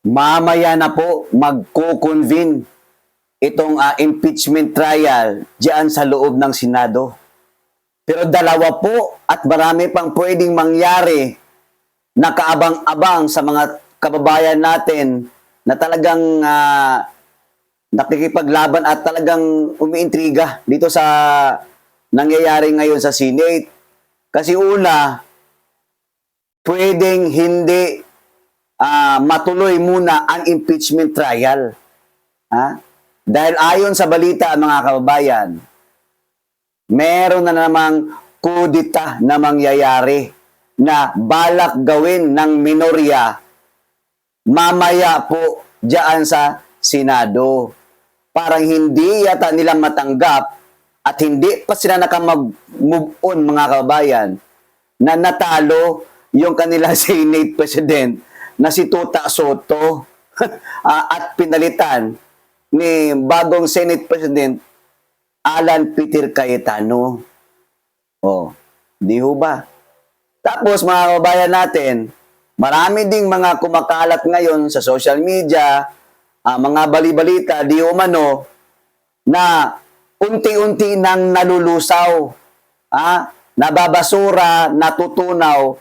mamaya na po magko-convene itong impeachment trial diyan sa loob ng Senado. Pero dalawa po at marami pang pwedeng mangyari na kaabang-abang sa mga kababayan natin na talagang nakikipaglaban at talagang umiintriga dito sa nangyayari ngayon sa Senate. Kasi una, pwedeng hindi matuloy muna ang impeachment trial. Dahil ayon sa balita, mga kababayan, meron na namang kudita na mangyayari na balak gawin ng minorya mamaya po diyan sa Senado. Parang hindi yata nila matanggap at hindi pa sila nakamag-move on, mga kababayan, na natalo yung kanila Senate President na si Tuta Soto at pinalitan ni bagong Senate President Alan Peter Cayetano. Di ho ba? Tapos mga kababayan natin, marami ding mga kumakalat ngayon sa social media, mga balibalita, di umano, na unti-unti nang nalulusaw, nababasura, natutunaw,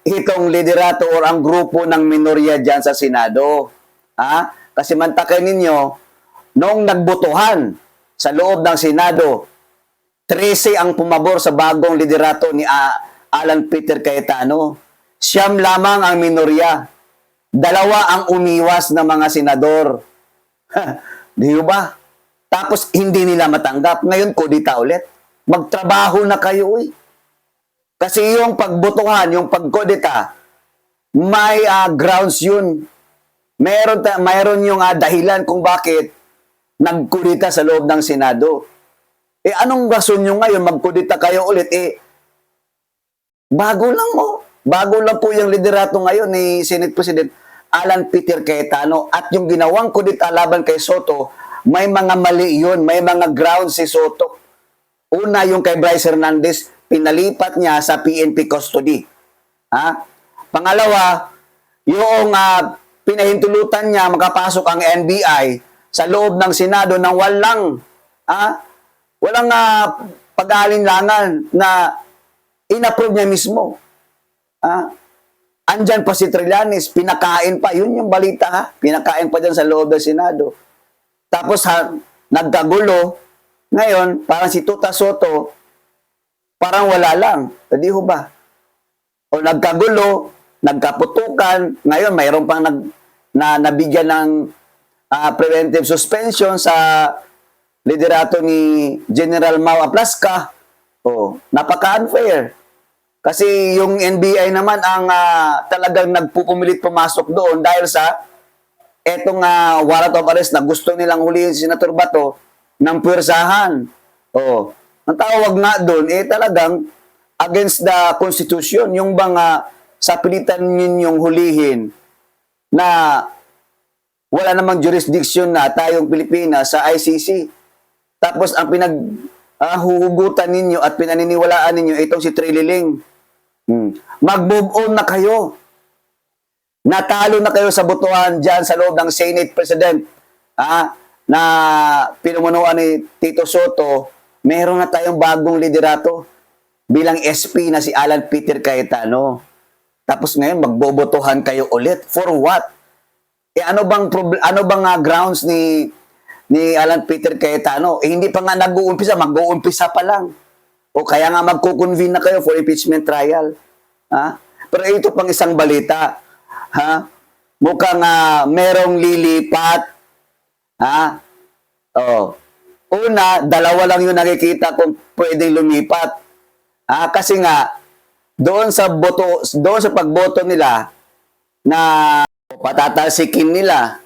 itong liderato or ang grupo ng minorya dyan sa Senado. Kasi mantakay ninyo, noong nagbotohan sa loob ng Senado, 13 ang pumabor sa bagong liderato ni Alan Peter Cayetano. Siyam lamang ang minorya. 2 ang umiwas na mga senador. Di ba? Tapos hindi nila matanggap. Ngayon, kudita ulit. Magtrabaho na kayo eh. Kasi yung pagbotohan, yung pagkodita, may grounds yun. Mayroon yung dahilan kung bakit nagkudita sa loob ng Senado. Anong rason nyo ngayon magkudita kayo ulit? Bago lang po yung liderato ngayon ni Senate President Alan Peter Cayetano at yung ginawang kudita laban kay Soto, may mga mali yun, may mga grounds si Soto. Una, yung kay Bryce Hernandez, pinalipat niya sa PNP custody. Pangalawa, yung pinahintulutan niya makapasok ang NBI sa loob ng Senado nang walang pag-aalinlangan na inapprove niya mismo. Andyan pa si Trillanes, pinakain pa. Yun yung balita, pinakain pa dyan sa loob ng Senado. Tapos nagkagulo. Ngayon, parang si Tuta Soto, parang wala lang. Hindi ho ba? O nagkagulo, nagkaputukan. Ngayon, mayroon pang nabigyan ng preventive suspension sa liderato ni General Mau Aplasca. Napaka-unfair. Kasi yung NBI naman ang talagang nagpupumilit pumasok doon dahil sa etong warrant of arrest na gusto nilang hulihin si Senator Bato ng puwersahan. Ang tawag nga doon, talagang against the Constitution. Yung bang sa pilitan ninyong hulihin na wala namang jurisdiction na tayong Pilipinas sa ICC. Tapos ang pinaghuhugutan ninyo at pinaniniwalaan ninyo itong si Trililing. Mag-move on na kayo. Natalo na kayo sa botohan dyan sa loob ng Senate President na pinumunuan ni Tito Soto. Meron na tayong bagong liderato bilang SP na si Alan Peter Cayetano. Tapos ngayon magbobotohan kayo ulit. For what? Ano bang grounds ni Alan Peter Cayetano? Hindi pa nga nag-uumpisa, mag-uumpisa pa lang. O kaya nga magko-convene na kayo for impeachment trial. Pero ito pang isang balita. Mukhang merong lilipat. Una, 2 lang yung nakikita kung pwedeng lumipat. Kasi nga, doon sa pagboto nila na patatalsikin nila.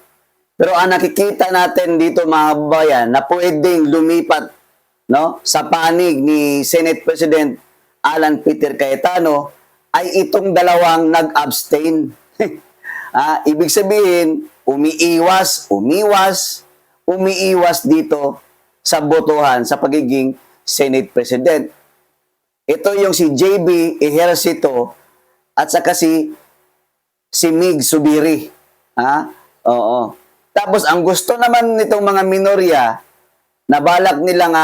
Pero ang nakikita natin dito, mga kababayan, na pwedeng lumipat sa panig ni Senate President Alan Peter Cayetano ay itong 2 nag-abstain. Ibig sabihin, umiiwas dito sa botohan sa pagiging Senate President. Ito yung si JB Ejercito at saka si Mig Subiri. Oo. Tapos ang gusto naman nitong mga minorya na balak nilang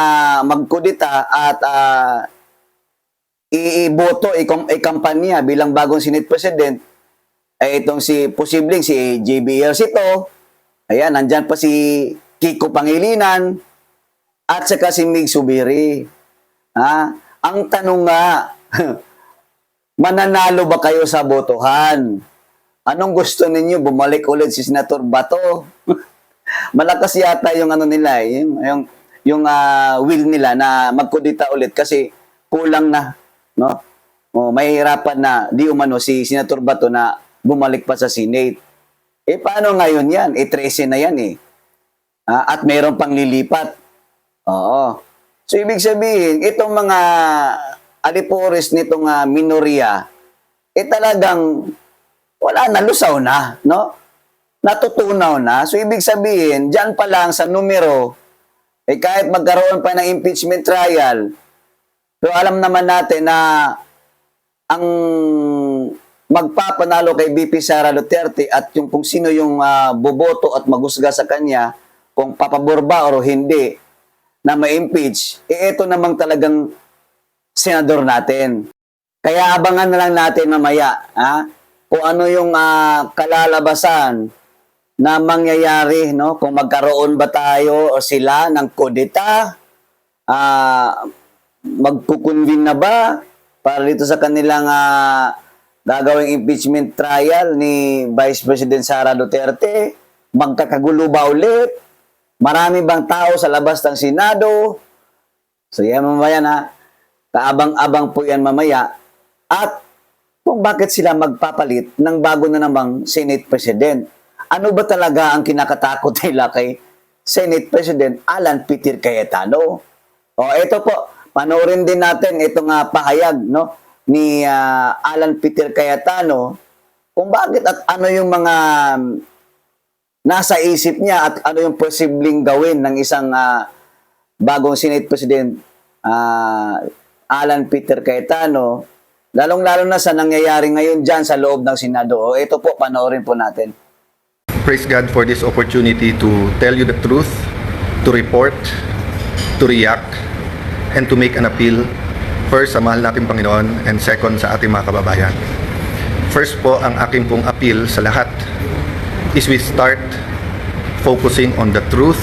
magkudita at iboto, ikampanya bilang bagong Senate President ay itong posibleng si JBL Sito, ayan, nandyan pa si Kiko Pangilinan, at saka si Mig Subiri. Ang tanong nga, mananalo ba kayo sa botohan? Anong gusto ninyo? Bumalik ulit si Senator Bato? Malakas yata yung ano nila, yung will nila na magkudita ulit kasi kulang na, no? Mahihirapan na di umano si Senator Bato na bumalik pa sa Senate. Paano ngayon yan? 13 na yan at mayroon pang lilipat. Oo. So, ibig sabihin, itong mga alipores nitong minorya, talagang wala na, lusaw na, no? Natutunaw na. So, ibig sabihin, dyan pa lang sa numero, kahit magkaroon pa ng impeachment trial, pero alam naman natin na ang magpapanalo kay BP Sara Duterte at yung kung sino yung boboto at maghusga sa kanya, kung papabor ba o hindi, na ma-impeach, ito namang talagang senador natin. Kaya abangan na lang natin mamaya kung ano yung kalalabasan na mangyayari, no? Kung magkaroon ba tayo o sila ng kudeta, magkukunvin na ba para dito sa kanilang gagawing impeachment trial ni Vice President Sara Duterte? Magkakagulo ba ulit? Marami bang tao sa labas ng Senado? So yan mamaya kaabang-abang po yan mamaya. At kung bakit sila magpapalit ng bago na namang Senate President. Ano ba talaga ang kinakatakot nila kay Senate President Alan Peter Cayetano? Ito po, panoorin din natin itong pahayag, no, ni Alan Peter Cayetano kung bakit at ano yung mga nasa isip niya at ano yung posibleng gawin ng isang bagong Senate President Alan Peter Cayetano, lalong-lalo na sa nangyayari ngayon dyan sa loob ng Senado. Ito po, panoorin po natin. Praise God for this opportunity to tell you the truth, to report, to react, and to make an appeal. First, sa mahal nating Panginoon, and second, sa ating mga kababayan. First po, ang aking pong appeal sa lahat is we start focusing on the truth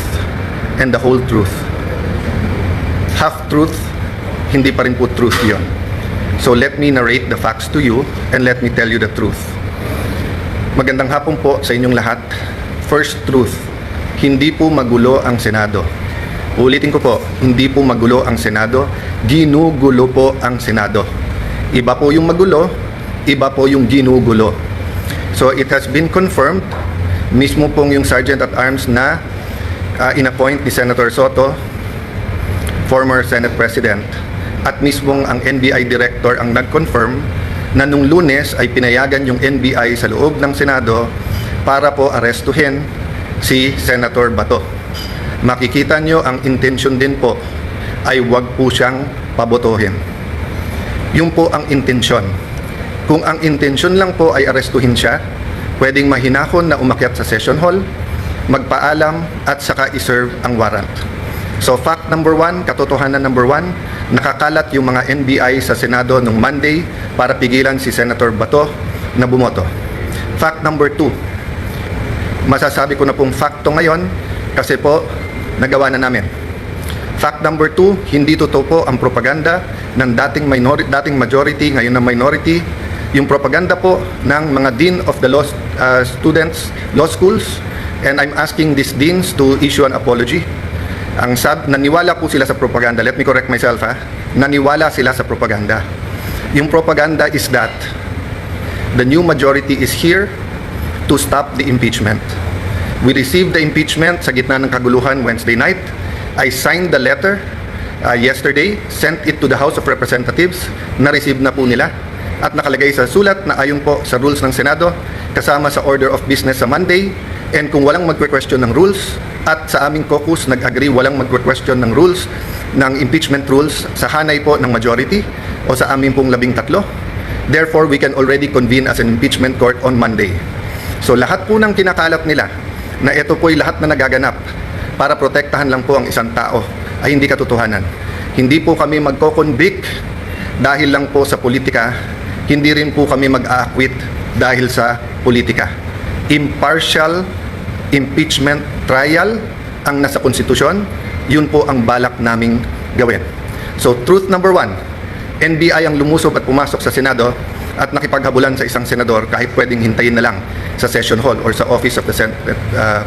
and the whole truth. Half truth, hindi pa rin po truth yun. So let me narrate the facts to you and let me tell you the truth. Magandang hapon po sa inyong lahat. First truth, hindi po magulo ang Senado. Ulitin ko po, hindi po magulo ang Senado, ginugulo po ang Senado. Iba po yung magulo, iba po yung ginugulo. So it has been confirmed, mismo pong yung Sergeant at Arms na inappoint ni Senator Soto, former Senate President, at mismong ang NBI Director ang nag-confirm na nung Lunes ay pinayagan yung NBI sa loob ng Senado para po arestuhin si Senator Bato. Makikita nyo ang intention din po ay wag po siyang pabotohin. Yung po ang intensyon. Kung ang intensyon lang po ay arestuhin siya, pwedeng mahinahon na umakyat sa session hall, magpaalam at saka iserve ang warrant. So fact number 1, katotohanan number 1, nakakalat yung mga NBI sa Senado nung Monday para pigilan si Senator Bato na bumoto. Fact number 2, masasabi ko na pong fakto ngayon kasi po nagawa na namin. Fact number 2, hindi totoo po ang propaganda ng dating majority, ngayon na minority. Yung propaganda po ng mga Dean of the Law Students, Law Schools, and I'm asking these deans to issue an apology. Naniwala po sila sa propaganda. Let me correct myself, Naniwala sila sa propaganda. Yung propaganda is that the new majority is here to stop the impeachment. We received the impeachment sa gitna ng kaguluhan Wednesday night. I signed the letter yesterday, sent it to the House of Representatives, na-receive na po nila. At nakalagay sa sulat na ayon po sa rules ng Senado, kasama sa order of business sa Monday, and kung walang magque-question ng rules, at sa aming caucus nag-agree walang magque-question ng rules, ng impeachment rules, sa hanay po ng majority, o sa aming pong 13, therefore we can already convene as an impeachment court on Monday. So lahat po ng kinakalat nila na ito po'y lahat na nagaganap para protektahan lang po ang isang tao ay hindi katotohanan. Hindi po kami magko-convict dahil lang po sa politika, hindi rin po kami mag-aakwit dahil sa politika. Impartial impeachment trial ang nasa konstitusyon, yun po ang balak naming gawin. So truth number 1, NBI ang lumusob at pumasok sa Senado at nakipaghabulan sa isang senador kahit pwedeng hintayin na lang sa session hall or sa office of the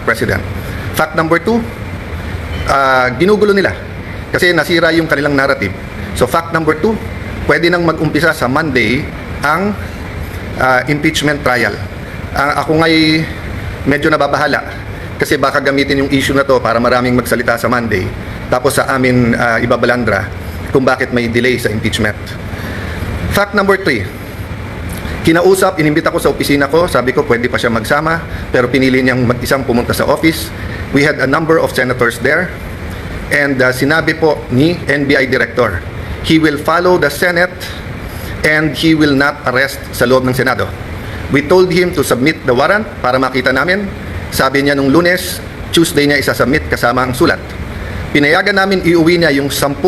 President. Fact number 2, ginugulo nila kasi nasira yung kanilang narrative. So fact number 2, pwede nang mag-umpisa sa Monday ang impeachment trial. Ako nga'y medyo nababahala kasi baka gamitin yung issue na to para maraming magsalita sa Monday tapos sa amin ibabalandra kung bakit may delay sa impeachment. Fact number 3, kinausap, inimbita ko sa opisina ko, sabi ko pwede pa siya magsama pero pinili niyang mag-isang pumunta sa office. We had a number of senators there and sinabi po ni NBI Director, he will follow the Senate and he will not arrest sa loob ng Senado. We told him to submit the warrant para makita namin. Sabi niya nung Lunes, Tuesday niya isasubmit kasama ang sulat. Pinayagan namin iuwi niya yung 10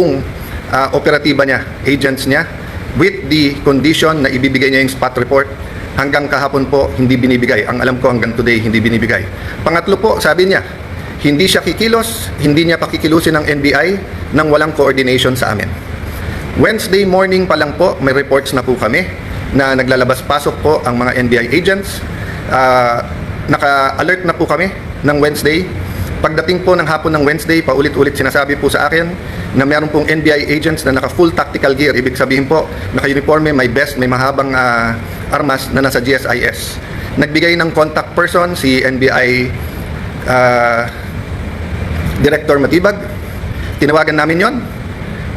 operatiba niya, agents niya, with the condition na ibibigay niya yung spot report. Hanggang kahapon po, hindi binibigay. Ang alam ko hanggang today, hindi binibigay. Pangatlo po, sabi niya, hindi siya kikilos, hindi niya pakikilusin ng NBI nang walang coordination sa amin. Wednesday morning pa lang po, may reports na po kami na naglalabas-pasok po ang mga NBI agents. Naka-alert na po kami ng Wednesday. Pagdating po ng hapon ng Wednesday, paulit-ulit sinasabi po sa akin na meron pong NBI agents na naka-full tactical gear. Ibig sabihin po, naka-uniforme, may vest, may mahabang armas na nasa GSIS. Nagbigay ng contact person si NBI Director Matibag. Tinawagan namin yon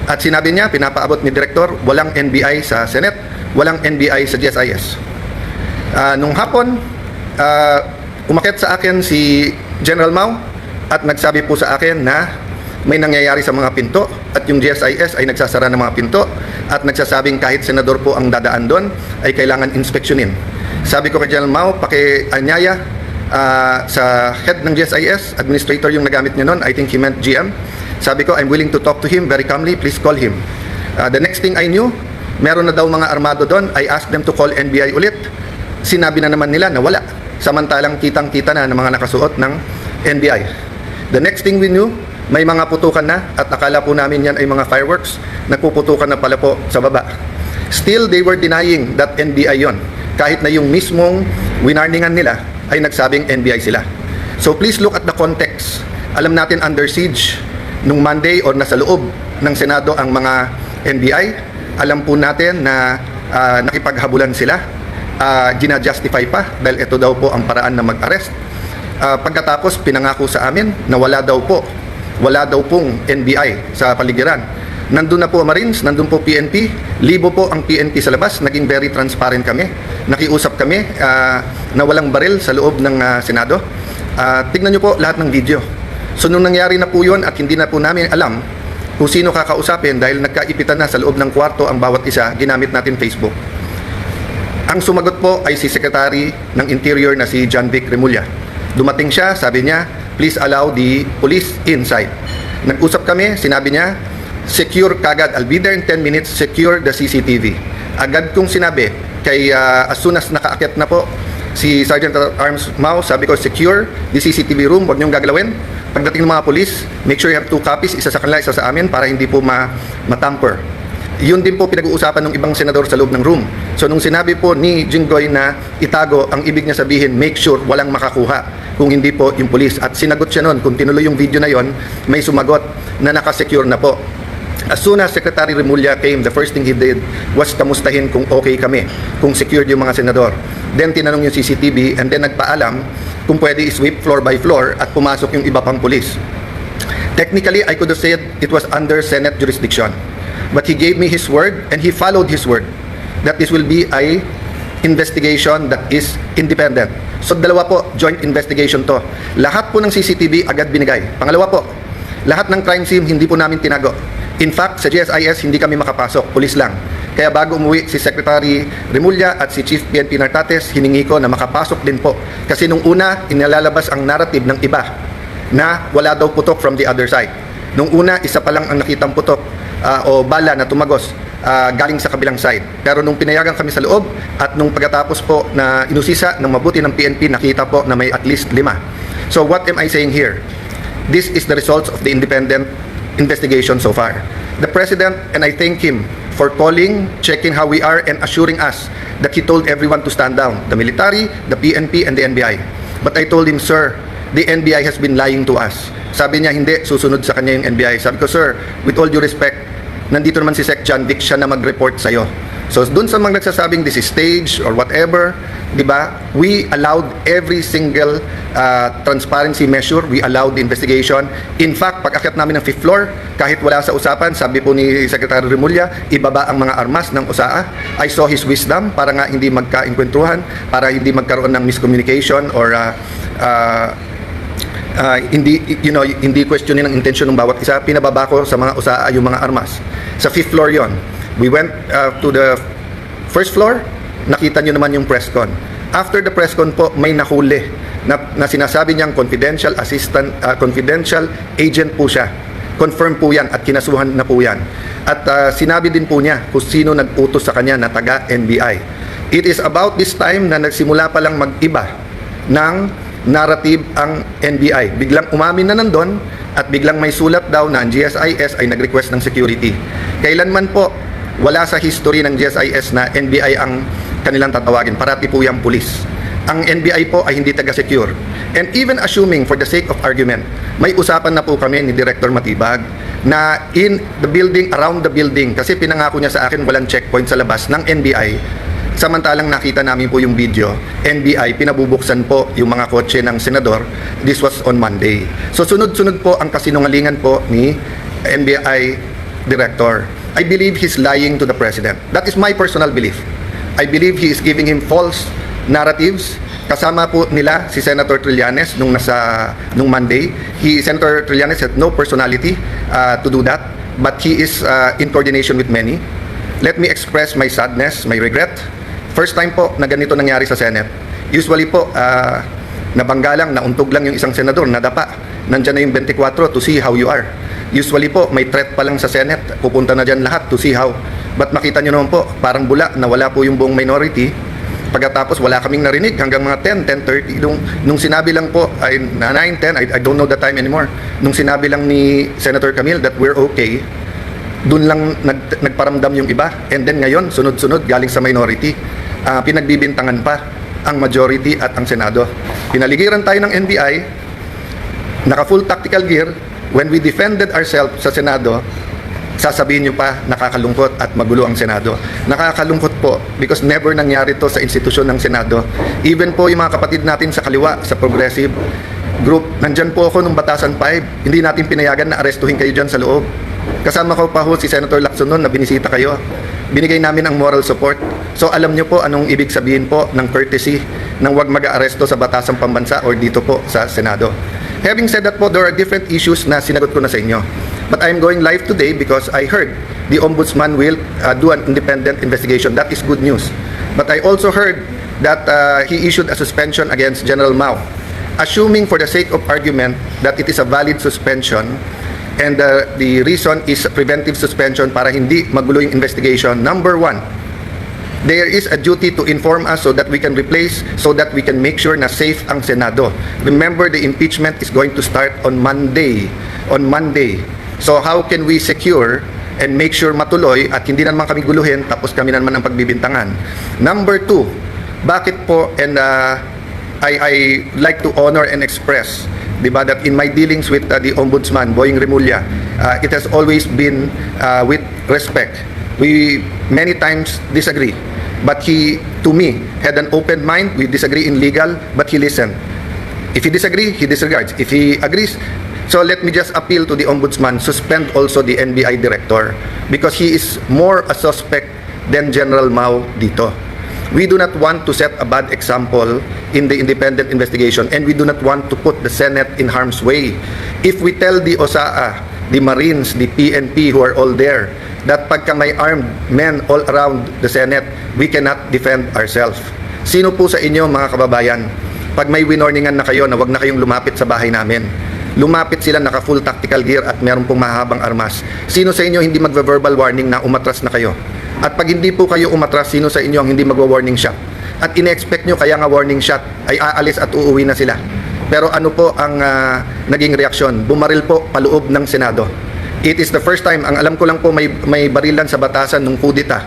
at sinabi niya, pinapaabot ni Director, walang NBI sa Senate, walang NBI sa GSIS. Nung hapon, umakyat sa akin si General Mau at nagsabi po sa akin na may nangyayari sa mga pinto at yung GSIS ay nagsasara ng mga pinto at nagsasabing kahit senador po ang dadaan doon ay kailangan inspeksyonin. Sabi ko kay General Mau, pakianyaya sa head ng GSIS, administrator yung nagamit niya noon, I think he meant GM. Sabi ko, I'm willing to talk to him very calmly, please call him. The next thing I knew, meron na daw mga armado doon. I asked them to call NBI ulit. Sinabi na naman nila na wala. Samantalang kitang-kita na ng mga nakasuot ng NBI. The next thing we knew, may mga putukan na at akala po namin yan ay mga fireworks. Nagpuputukan na pala po sa baba. Still, they were denying that NBI yon. Kahit na yung mismong winarningan nila ay nagsabing NBI sila. So please look at the context. Alam natin under siege nung Monday or nasa loob ng Senado ang mga NBI. Alam po natin na nakipaghabulan sila, gina-justify pa dahil ito daw po ang paraan na mag-arrest. Pagkatapos pinangako sa amin na wala daw pong NBI sa paligiran. Nandun na po Marines, nandun po PNP, libo po ang PNP sa labas, naging very transparent kami. Nakiusap kami na walang baril sa loob ng Senado. Tignan nyo po lahat ng video. So nung nangyari na po yun at hindi na po namin alam kung sino kakausapin dahil nagkaipitan na sa loob ng kwarto ang bawat isa, ginamit natin Facebook. Ang sumagot po ay si Secretary ng Interior na si John Vic Remulla. Dumating siya, sabi niya, please allow the police inside. Nag-usap kami, sinabi niya, secure kagad, I'll be there in 10 minutes, secure the CCTV. Agad kong sinabi, kay as soon as nakaakyat na po si Sergeant at Arms Mau, sabi ko, secure the CCTV room, huwag niyong gagalawin. Pagdating ng mga polis, make sure you have 2 copies, isa sa kanila, isa sa amin, para hindi po matamper. Yun din po pinag-uusapan ng ibang senador sa loob ng room. So nung sinabi po ni Jinggoy na itago, ang ibig niya sabihin, make sure walang makakuha kung hindi po yung polis. At sinagot siya noon, kung tinuloy yung video na yon, may sumagot na nakasecure na po. As soon as Secretary Remulla came, the first thing he did was kamustahin kung okay kami, kung secured yung mga senador. Then tinanong yung CCTV and then nagpaalam kung pwede i-sweep floor by floor at pumasok yung iba pang pulis. Technically, I could have said it was under Senate jurisdiction. But he gave me his word and he followed his word that this will be a investigation that is independent. So dalawa po, joint investigation to. Lahat po ng CCTV agad binigay. Pangalawa po, lahat ng crime scene hindi po namin tinago. In fact, sa GSIS hindi kami makapasok, pulis lang. Kaya bago umuwi si Secretary Remulla at si Chief PNP Nartates, hiningi ko na makapasok din po. Kasi nung una, inalalabas ang narrative ng iba na wala daw putok from the other side. Nung una, isa pa lang ang nakitang putok o bala na tumagos galing sa kabilang side. Pero nung pinayagan kami sa loob at nung pagkatapos po na inusisa ng mabuti ng PNP, nakita po na may at least 5. So what am I saying here? This is the results of the independent investigation so far. The President, and I thank him for calling, checking how we are, and assuring us that he told everyone to stand down, the military, the PNP, and the NBI. But I told him, sir, the NBI has been lying to us. Sabi niya, hindi, susunod sa kanya yung NBI. Sabi ko, sir, with all due respect, nandito naman si Sec John Vic, siya na mag-report sa'yo. So, dun sa mga nagsasabing this is stage or whatever, di ba, we allowed every single transparency measure, we allowed the investigation. In fact, pag-akyat namin ng 5th floor, kahit wala sa usapan, sabi po ni Secretary Remulla, ibaba ang mga armas ng USAA. I saw his wisdom para nga hindi magka-inkwentuhan, para hindi magkaroon ng miscommunication or hindi questionin ang intention ng bawat isa. Pinababa ko sa mga USAA yung mga armas. Sa 5th floor yon. We went to the 1st floor, nakita nyo naman yung press con. After the press con po, may nahuli na sinasabi niyang confidential assistant, confidential agent po siya. Confirm po yan at kinasuhan na po yan. At sinabi din po niya kung sino nag-utos sa kanya na taga-NBI. It is about this time na nagsimula pa lang mag-iba ng narrative ang NBI. Biglang umamin na nandun at biglang may sulat daw na ang GSIS ay nag-request ng security. Kailanman po, wala sa history ng GSIS na NBI ang kanilang tatawagin. Parati po yung pulis. Ang NBI po ay hindi taga-secure. And even assuming for the sake of argument, may usapan na po kami ni Director Matibag na in the building, around the building, kasi pinangako niya sa akin walang checkpoint sa labas ng NBI. Samantalang nakita namin po yung video, NBI, pinabubuksan po yung mga kotse ng senador. This was on Monday. So sunod-sunod po ang kasinungalingan po ni NBI Director. I believe he's lying to the President. That is my personal belief. I believe he is giving him false narratives. Kasama po nila si Senator Trillanes nung Monday. Senator Trillanes had no personality to do that, but he is in coordination with many. Let me express my sadness, my regret. First time po na ganito nangyari sa Senate. Usually po, nabangga lang, nauntog lang yung isang senador, nadapa. Nandyan na yung 24 to see how you are. Usually po, may threat pa lang sa Senate, pupunta na dyan lahat to see how. But makita nyo naman po, parang bula na wala po yung buong minority. Pagkatapos wala kaming narinig hanggang mga 10:30. Nung sinabi lang po, 9, 10, I don't know the time anymore. Nung sinabi lang ni Senator Camille that we're okay, dun lang nagparamdam yung iba. And then ngayon, sunod-sunod galing sa minority. Pinagbibintangan pa ang majority at ang Senado. Pinaligiran tayo ng NBI, naka-full tactical gear. When we defended ourselves sa Senado, sasabihin nyo pa nakakalungkot at magulo ang Senado. Nakakalungkot po because never nangyari to sa institusyon ng Senado. Even po yung mga kapatid natin sa kaliwa, sa progressive group, nandyan po ako nung Batasan 5, hindi natin pinayagan na arestuhin kayo dyan sa loob. Kasama ko pa ho si Senator Lacson noon na binisita kayo. Binigay namin ang moral support. So alam nyo po anong ibig sabihin po ng courtesy ng wag mag-aaresto sa Batasang Pambansa or dito po sa Senado. Having said that po, there are different issues na sinagot ko na sa inyo. But I'm going live today because I heard the Ombudsman will do an independent investigation. That is good news. But I also heard that he issued a suspension against General Mao. Assuming for the sake of argument that it is a valid suspension and the reason is preventive suspension para hindi magulo yung investigation, number one, there is a duty to inform us so that we can replace, so that we can make sure na safe ang Senado. Remember, the impeachment is going to start on Monday. So how can we secure and make sure matuloy at hindi na naman kami guluhin tapos kami na naman ang pagbibintangan? Number two, bakit po, and I like to honor and express, diba, that in my dealings with the Ombudsman, Boying Remulla, it has always been with respect. We many times disagree, but he, to me, had an open mind. We disagree in legal, but he listened. If he disagree, he disregards. If he agrees, so let me just appeal to the Ombudsman, suspend also the NBI director because he is more a suspect than General Mao dito. We do not want to set a bad example in the independent investigation, and we do not want to put the Senate in harm's way. If we tell the OSAA the Marines, the PNP who are all there, that pagka may armed men all around the Senate, we cannot defend ourselves. Sino po sa inyo mga kababayan, pag may winorningan na kayo na wag na kayong lumapit sa bahay namin, lumapit sila naka full tactical gear at meron pong mahabang armas. Sino sa inyo hindi magva-verbal warning na umatras na kayo? At pag hindi po kayo umatras, sino sa inyo ang hindi magwa-warning shot? At ine-expect nyo kaya nga warning shot ay aalis at uuwi na sila. Pero ano po ang naging reaksyon? Bumaril po paloob ng Senado. It is the first time, ang alam ko lang po may barilan sa batasan nung kudita.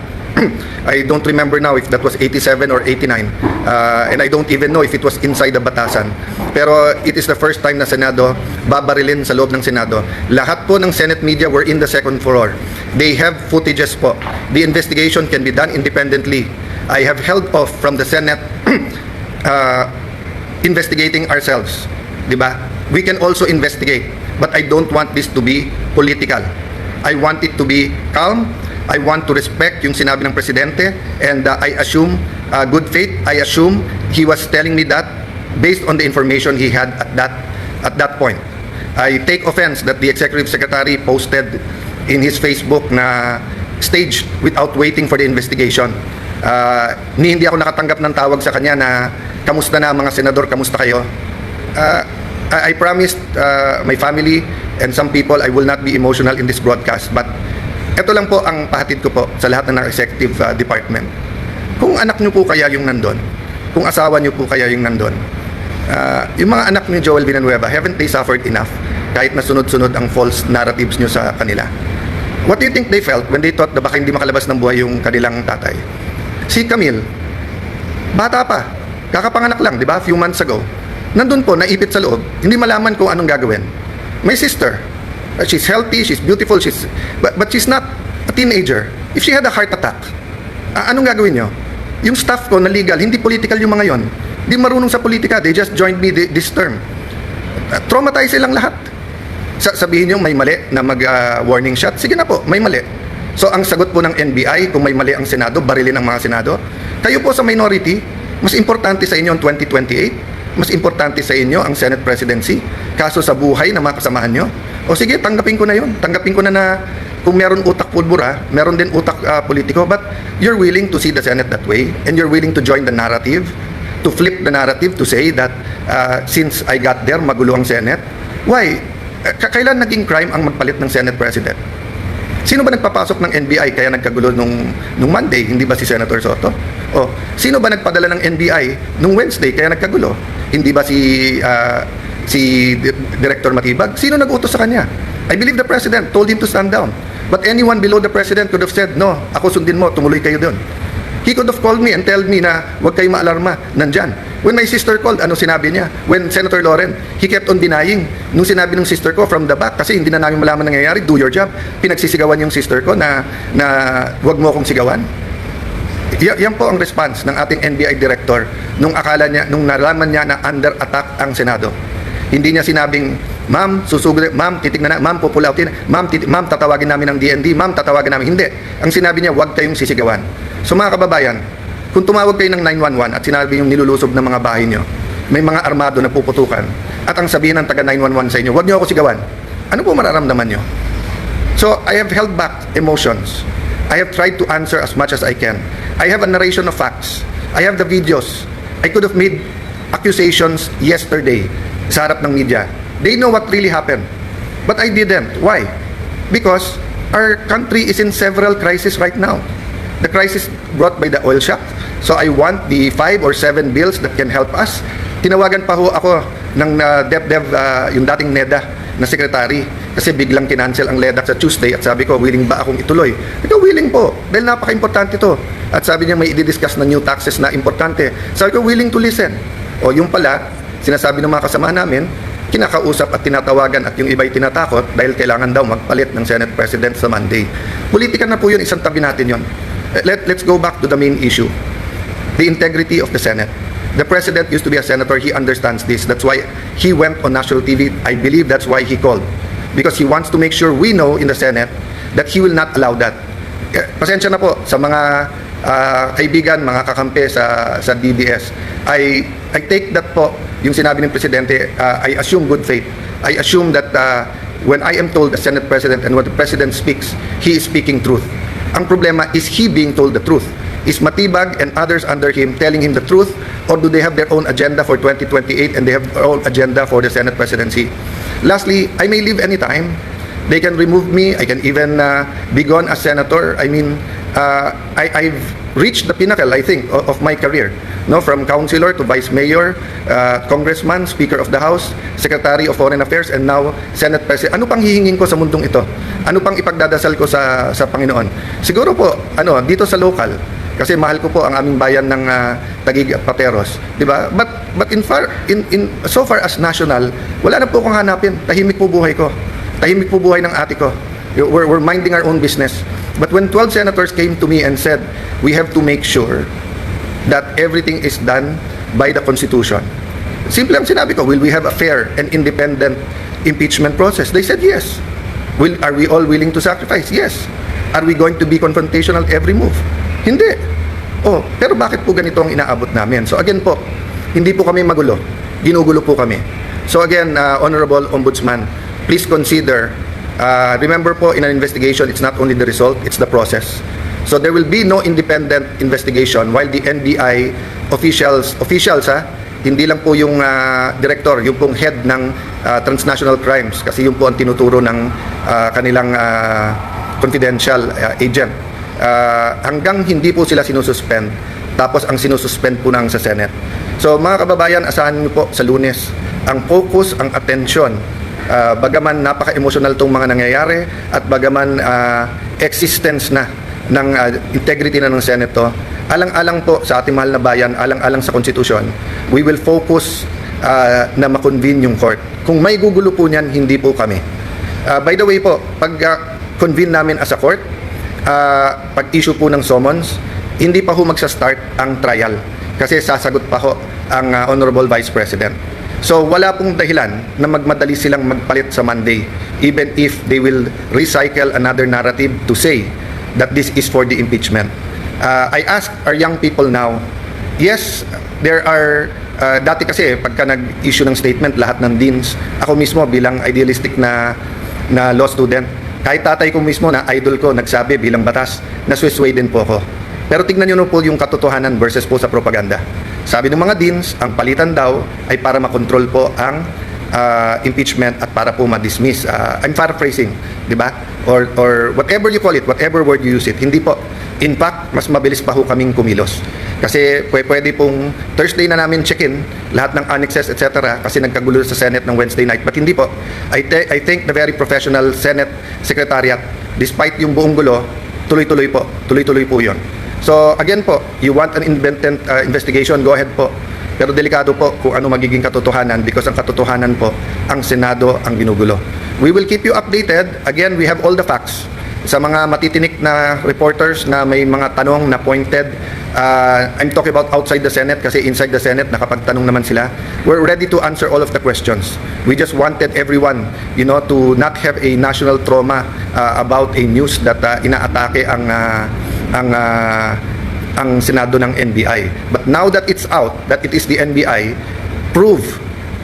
I don't remember now if that was 87 or 89. And I don't even know if it was inside the batasan. Pero it is the first time na Senado babarilin sa loob ng Senado. Lahat po ng Senate media were in the second floor. They have footages po. The investigation can be done independently. I have held off from the Senate investigating ourselves. Diba? We can also investigate. But I don't want this to be political. I want it to be calm. I want to respect yung sinabi ng Presidente. And I assume, good faith, I assume he was telling me that based on the information he had at that point. I take offense that the Executive Secretary posted in his Facebook na staged without waiting for the investigation. Hindi ako nakatanggap ng tawag sa kanya na kamusta na mga senador, kamusta kayo? I promised my family and some people I will not be emotional in this broadcast, but ito lang po ang pahatid ko po sa lahat ng executive department. Kung anak nyo po kaya yung nandun, kung asawa nyo po kaya yung nandun, yung mga anak ni Joel Villanueva, haven't they suffered enough kahit na sunod-sunod ang false narratives nyo sa kanila? What do you think they felt when they thought na baka hindi makalabas ng buhay yung kanilang tatay? Si Camille, bata pa, kakapanganak lang, di ba? A few months ago. Nandun po, naipit sa loob, hindi malaman kung anong gagawin. My sister, she's healthy, she's beautiful, but she's not a teenager. If she had a heart attack, anong gagawin nyo? Yung staff ko na legal, hindi political yung mga yon. Hindi marunong sa politika, they just joined me this term. Traumatize silang lahat. Sabihin nyo may mali na mag-warning shot, sige na po, may mali. So ang sagot po ng NBI, kung may mali ang Senado, barilin ang mga Senado. Kayo po sa minority, mas importante sa inyo ang 2028, mas importante sa inyo ang Senate presidency, kaso sa buhay ng mga kasamahan nyo. O sige, tanggapin ko na yun. Tanggapin ko na kung meron utak pulbura, meron din utak politiko, but you're willing to see the Senate that way, and you're willing to join the narrative, to flip the narrative, to say that since I got there, magulo ang Senate. Why? Kailan naging crime ang magpalit ng Senate President? Sino ba nagpapasok ng NBI kaya nagkagulo nung Monday? Hindi ba si Senator Soto? O, sino ba nagpadala ng NBI nung Wednesday kaya nagkagulo? Hindi ba si Director Matibag? Sino nag-utos sa kanya? I believe the President told him to stand down. But anyone below the President could have said, no, ako sundin mo, tumuloy kayo doon. He could have called me and told me na huwag kayo maalarma, nandyan. When my sister called, ano sinabi niya? When Senator Loren, he kept on denying. Nung sinabi ng sister ko from the back, kasi hindi na namin malaman nangyayari, do your job. Pinagsisigawan yung sister ko na huwag mo akong sigawan. Yan po ang response ng ating NBI director nung akala niya, nung nalaman niya na under attack ang Senado. Hindi niya sinabing, ma'am, susugod, ma'am, titignan na, ma'am, pupulautin, ma'am, tatawagin namin ng DND, ma'am, tatawagin namin. Hindi. Ang sinabi niya, huwag kayong sisigawan. So mga kababayan, kung tumawag kayo ng 911 at sinabi yung nilulusob ng mga bahay nyo, may mga armado na puputukan, at ang sabihin ng taga 911 sa inyo, huwag nyo ako sigawan, ano po mararamdaman nyo? So I have held back emotions. I have tried to answer as much as I can. I have a narration of facts. I have the videos. I could have made accusations yesterday sa harap ng media. They know what really happened. But I didn't. Why? Because our country is in several crises right now. The crisis brought by the oil shock. So I want the 5 or 7 bills that can help us. Tinawagan pa ho ako ng DepDev, yung dating NEDA na secretary, kasi biglang kinancel ang LEDAC sa Tuesday at sabi ko, willing ba akong ituloy? Ito, willing po, dahil napaka-importante to. At sabi niya may i-discuss na new taxes na importante. Sabi ko, willing to listen. O yung pala, sinasabi ng mga kasama namin, kinakausap at tinatawagan at yung iba'y tinatakot dahil kailangan daw magpalit ng Senate President sa Monday. Politika na po yun, isang tabi natin yun. Let's go back to the main issue. The integrity of the Senate. The President used to be a senator. He understands this. That's why he went on national TV. I believe that's why he called. Because he wants to make sure we know in the Senate that he will not allow that. Pasensya na po sa mga kaibigan, mga kakampi sa DBS. I take that po yung sinabi ng Presidente, I assume good faith. I assume that when I am told as Senate President and when the President speaks, he is speaking truth. Ang problema is he being told the truth. Is Matibag and others under him telling him the truth, or do they have their own agenda for 2028 and they have their own agenda for the Senate presidency? Lastly, I may leave anytime. They can remove me. I can even be gone as senator. I mean, I've reached the pinnacle, I think, of my career. No, from councilor to vice mayor, congressman, speaker of the House, secretary of foreign affairs, and now Senate president. Ano pang hihingin ko sa mundong ito? Ano pang ipagdadasal ko sa Panginoon? Siguro po, dito sa local, kasi mahal ko po ang aming bayan ng Taguig at Pateros, di ba? But so far as national, wala na po akong hanapin. Tahimik po buhay ko. Tahimik po buhay ng ate ko. We're minding our own business. But when 12 senators came to me and said, we have to make sure that everything is done by the Constitution. Simple ang sinabi ko, will we have a fair and independent impeachment process? They said yes. Are we all willing to sacrifice? Yes. Are we going to be confrontational every move? Hindi. Pero bakit po ganito ang inaabot namin? So again po, hindi po kami magulo. Ginugulo po kami. So again, Honorable Ombudsman, please consider, remember po, in an investigation, it's not only the result, it's the process. So there will be no independent investigation while the NBI officials hindi lang po yung director, yung pong head ng transnational crimes, kasi yung po ang tinuturo ng kanilang confidential agent. Hanggang hindi po sila sinususpend, tapos ang sinususpend po nang sa Senate. So mga kababayan, asahan niyo po sa Lunes, ang focus, ang atensyon, bagaman napaka-emotional tong mga nangyayari at bagaman existence na ng integrity na ng Senate to, alang-alang po sa ating mahal na bayan, alang-alang sa Constitution, we will focus na makonvene yung court. Kung may gugulo po niyan, hindi po kami. By the way po, pag convene namin as a court, pag-issue po ng summons, hindi pa ho magsa-start ang trial kasi sasagot pa ho ang Honorable Vice President. So wala pong dahilan na magmadali silang magpalit sa Monday, even if they will recycle another narrative to say that this is for the impeachment. I ask our young people now, yes, there are, dati kasi pagka nag-issue ng statement lahat ng deans, ako mismo bilang idealistic na law student, kahit tatay ko mismo na idol ko nagsabi bilang batas, naswisway din po ako. Pero tignan nyo po yung katotohanan versus po sa propaganda. Sabi ng mga deans, ang palitan daw ay para makontrol po ang impeachment at para po ma-dismiss. I'm paraphrasing, di ba? Or whatever you call it, whatever word you use it. Hindi po. In fact, mas mabilis pa ho kaming kumilos. Kasi pwede pong Thursday na namin check-in lahat ng annexes, etc. Kasi nagkagulo sa Senate ng Wednesday night. But hindi po. I think the very professional Senate Secretariat, despite yung buong gulo, tuloy-tuloy po. Tuloy-tuloy po yun. So again po, you want an independent investigation, go ahead po. Pero delikado po kung ano magiging katotohanan because ang katotohanan po, ang Senado ang ginugulo. We will keep you updated. Again, we have all the facts. Sa mga matitinik na reporters na may mga tanong na pointed, I'm talking about outside the Senate kasi inside the Senate nakapagtanong naman sila. We're ready to answer all of the questions. We just wanted everyone, to not have a national trauma about a news that inaatake ang Senado ng NBI. But now that it's out, that it is the NBI, prove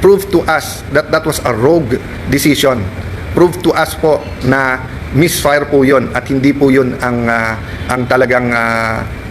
to us that that was a rogue decision. Prove to us po na misfire po yun at hindi po yun ang talagang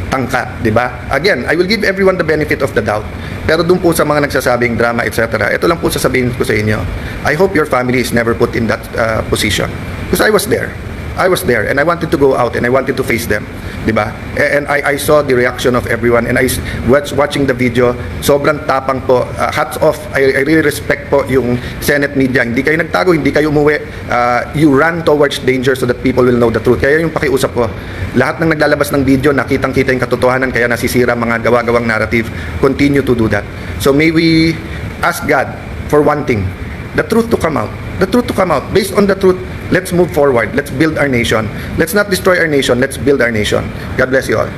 tangka, di ba? Again, I will give everyone the benefit of the doubt. Pero dun po sa mga nagsasabing drama, etc., ito lang po sasabihin ko sa inyo. I hope your family is never put in that position. Because I was there and I wanted to go out and I wanted to face them, di ba? And I saw the reaction of everyone and I watching the video, sobrang tapang po. Hats off. I really respect po yung Senate media. Hindi kayo nagtago, hindi kayo umuwi. You run towards danger so that people will know the truth. Kaya yung pakiusap ko, lahat ng naglalabas ng video, nakitang-kita yung katotohanan, kaya nasisira mga gawa-gawang narrative. Continue to do that. So may we ask God for one thing, the truth to come out. The truth to come out. Based on the truth, let's move forward. Let's build our nation. Let's not destroy our nation. Let's build our nation. God bless you all.